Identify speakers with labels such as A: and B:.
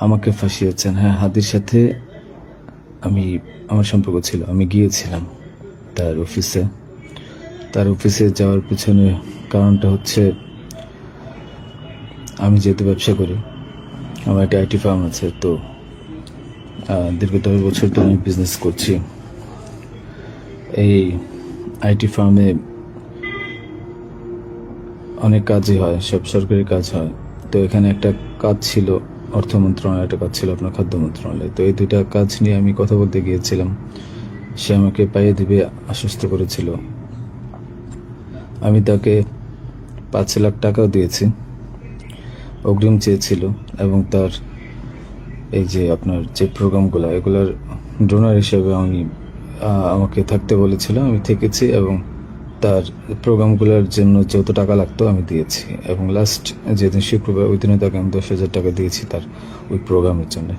A: আমাকে ফাঁসিয়েছেন। হ্যাঁ, হাদির সাথে আমার সম্পর্ক ছিল। আমি গিয়েছিলাম তার অফিসে। তার অফিসে যাওয়ার পিছনে কারণটা হচ্ছে, আমি যেহেতু ব্যবসা করি, আমার একটা আইটি ফার্ম আছে। তো দীর্ঘ 10 বছর ধরে আমি বিজনেস করছি। এই আইটি ফার্মে অনেক কাজই হয়, সব সরকারি কাজ হয়। তো এখানে একটা কাজ ছিল অর্থ মন্ত্রণালয়, একটা কাজ ছিল আপনার খাদ্য মন্ত্রণালয়। তো এই দুইটা কাজ নিয়ে আমি কথা বলতে গিয়েছিলাম। সে আমাকে পাইয়ে দিবে আশ্বস্ত করেছিল। আমি তাকে 5 লাখ টাকাও দিয়েছি, অগ্রিম চেয়েছিল। এবং তার এই যে আপনার যে প্রোগ্রামগুলো, এগুলার ডোনার হিসেবে আমাকে থাকতে বলেছিল। আমি থেকেছি এবং তার প্রোগ্রামগুলোর জন্য যত টাকা লাগতো আমি দিয়েছি। এবং লাস্ট যেদিন শুক্রবার, ওই দিনে তাকে আমি 10,000 টাকা দিয়েছি তার ওই প্রোগ্রামের জন্য।